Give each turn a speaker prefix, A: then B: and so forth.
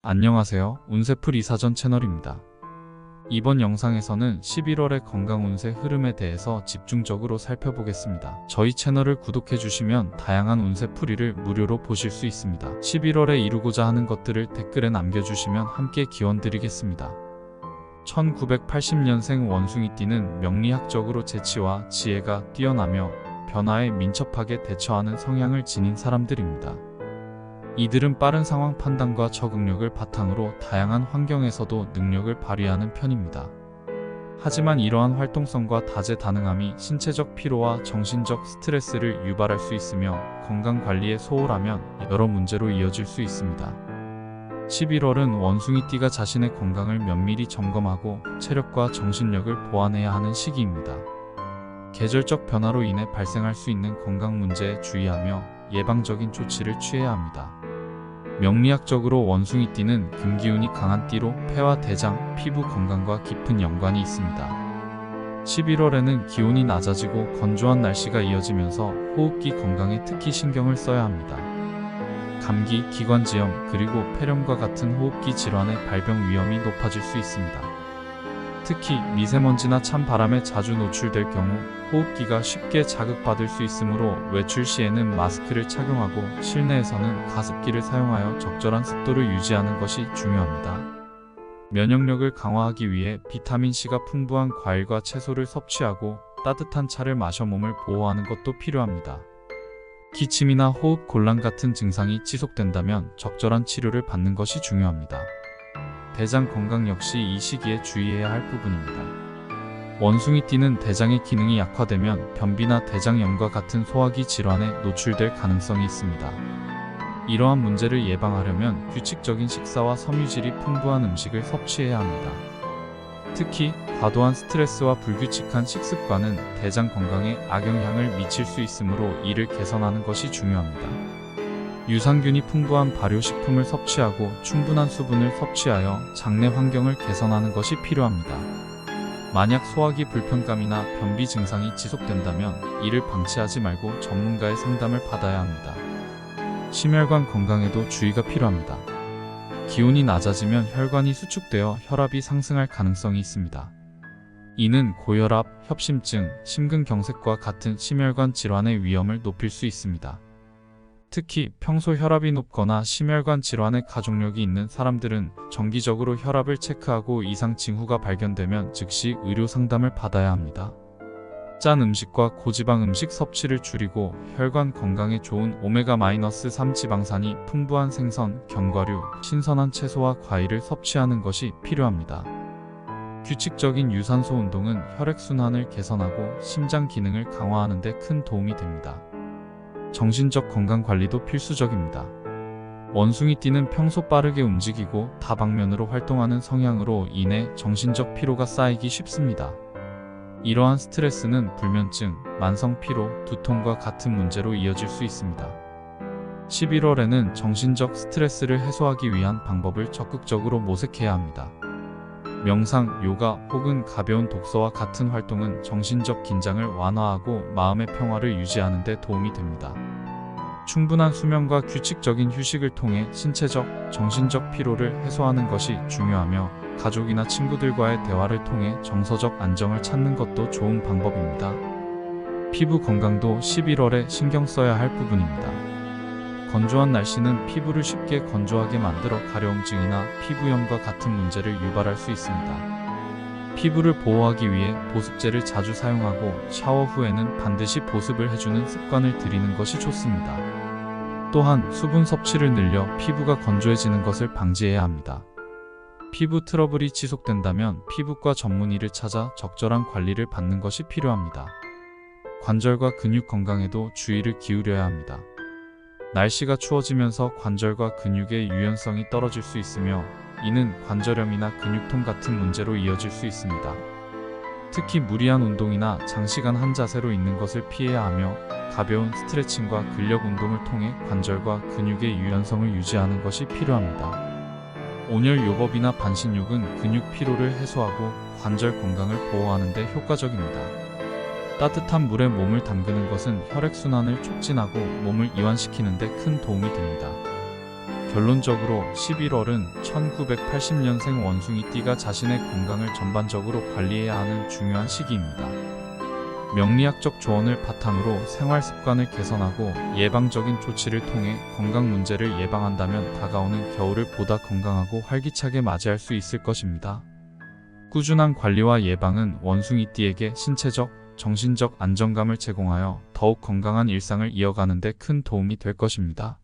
A: 안녕하세요. 운세풀 이사전 채널입니다. 이번 영상에서는 11월의 건강 운세 흐름에 대해서 집중적으로 살펴보겠습니다. 저희 채널을 구독해주시면 다양한 운세풀이를 무료로 보실 수 있습니다. 11월에 이루고자 하는 것들을 댓글에 남겨주시면 함께 기원드리겠습니다. 1980년생 원숭이띠는 명리학적으로 재치와 지혜가 뛰어나며 변화에 민첩하게 대처하는 성향을 지닌 사람들입니다. 이들은 빠른 상황 판단과 적응력을 바탕으로 다양한 환경에서도 능력을 발휘하는 편입니다. 하지만 이러한 활동성과 다재다능함이 신체적 피로와 정신적 스트레스를 유발할 수 있으며 건강관리에 소홀하면 여러 문제로 이어질 수 있습니다. 11월은 원숭이띠가 자신의 건강을 면밀히 점검하고 체력과 정신력을 보완해야 하는 시기입니다. 계절적 변화로 인해 발생할 수 있는 건강 문제에 주의하며 예방적인 조치를 취해야 합니다. 명리학적으로 원숭이띠는 금기운이 강한 띠로 폐와 대장, 피부 건강과 깊은 연관이 있습니다. 11월에는 기온이 낮아지고 건조한 날씨가 이어지면서 호흡기 건강에 특히 신경을 써야 합니다. 감기, 기관지염, 그리고 폐렴과 같은 호흡기 질환의 발병 위험이 높아질 수 있습니다. 특히 미세먼지나 찬 바람에 자주 노출될 경우 호흡기가 쉽게 자극받을 수 있으므로 외출 시에는 마스크를 착용하고 실내에서는 가습기를 사용하여 적절한 습도를 유지하는 것이 중요합니다. 면역력을 강화하기 위해 비타민C가 풍부한 과일과 채소를 섭취하고 따뜻한 차를 마셔 몸을 보호하는 것도 필요합니다. 기침이나 호흡 곤란 같은 증상이 지속된다면 적절한 치료를 받는 것이 중요합니다. 대장 건강 역시 이 시기에 주의해야 할 부분입니다. 원숭이띠는 대장의 기능이 약화되면 변비나 대장염과 같은 소화기 질환에 노출될 가능성이 있습니다. 이러한 문제를 예방하려면 규칙적인 식사와 섬유질이 풍부한 음식을 섭취해야 합니다. 특히 과도한 스트레스와 불규칙한 식습관은 대장 건강에 악영향을 미칠 수 있으므로 이를 개선하는 것이 중요합니다. 유산균이 풍부한 발효식품을 섭취하고 충분한 수분을 섭취하여 장내 환경을 개선하는 것이 필요합니다. 만약 소화기 불편감이나 변비 증상이 지속된다면 이를 방치하지 말고 전문가의 상담을 받아야 합니다. 심혈관 건강에도 주의가 필요합니다. 기온이 낮아지면 혈관이 수축되어 혈압이 상승할 가능성이 있습니다. 이는 고혈압, 협심증, 심근경색과 같은 심혈관 질환의 위험을 높일 수 있습니다. 특히 평소 혈압이 높거나 심혈관 질환의 가족력이 있는 사람들은 정기적으로 혈압을 체크하고 이상 징후가 발견되면 즉시 의료 상담을 받아야 합니다. 짠 음식과 고지방 음식 섭취를 줄이고 혈관 건강에 좋은 오메가-3 지방산이 풍부한 생선, 견과류, 신선한 채소와 과일을 섭취하는 것이 필요합니다. 규칙적인 유산소 운동은 혈액순환을 개선하고 심장 기능을 강화하는 데 큰 도움이 됩니다. 정신적 건강관리도 필수적입니다. 원숭이띠는 평소 빠르게 움직이고 다방면으로 활동하는 성향으로 인해 정신적 피로가 쌓이기 쉽습니다. 이러한 스트레스는 불면증, 만성피로, 두통과 같은 문제로 이어질 수 있습니다. 11월에는 정신적 스트레스를 해소하기 위한 방법을 적극적으로 모색해야 합니다. 명상, 요가 혹은 가벼운 독서와 같은 활동은 정신적 긴장을 완화하고 마음의 평화를 유지하는 데 도움이 됩니다. 충분한 수면과 규칙적인 휴식을 통해 신체적, 정신적 피로를 해소하는 것이 중요하며 가족이나 친구들과의 대화를 통해 정서적 안정을 찾는 것도 좋은 방법입니다. 피부 건강도 11월에 신경 써야 할 부분입니다. 건조한 날씨는 피부를 쉽게 건조하게 만들어 가려움증이나 피부염과 같은 문제를 유발할 수 있습니다. 피부를 보호하기 위해 보습제를 자주 사용하고 샤워 후에는 반드시 보습을 해주는 습관을 들이는 것이 좋습니다. 또한 수분 섭취를 늘려 피부가 건조해지는 것을 방지해야 합니다. 피부 트러블이 지속된다면 피부과 전문의를 찾아 적절한 관리를 받는 것이 필요합니다. 관절과 근육 건강에도 주의를 기울여야 합니다. 날씨가 추워지면서 관절과 근육의 유연성이 떨어질 수 있으며 이는 관절염이나 근육통 같은 문제로 이어질 수 있습니다. 특히 무리한 운동이나 장시간 한 자세로 있는 것을 피해야 하며 가벼운 스트레칭과 근력 운동을 통해 관절과 근육의 유연성을 유지하는 것이 필요합니다. 온열 요법이나 반신욕은 근육 피로를 해소하고 관절 건강을 보호하는 데 효과적입니다. 따뜻한 물에 몸을 담그는 것은 혈액순환을 촉진하고 몸을 이완시키는 데 큰 도움이 됩니다. 결론적으로 11월은 1980년생 원숭이띠가 자신의 건강을 전반적으로 관리해야 하는 중요한 시기입니다. 명리학적 조언을 바탕으로 생활 습관을 개선하고 예방적인 조치를 통해 건강 문제를 예방한다면 다가오는 겨울을 보다 건강하고 활기차게 맞이할 수 있을 것입니다. 꾸준한 관리와 예방은 원숭이띠에게 신체적, 정신적 안정감을 제공하여 더욱 건강한 일상을 이어가는 데 큰 도움이 될 것입니다.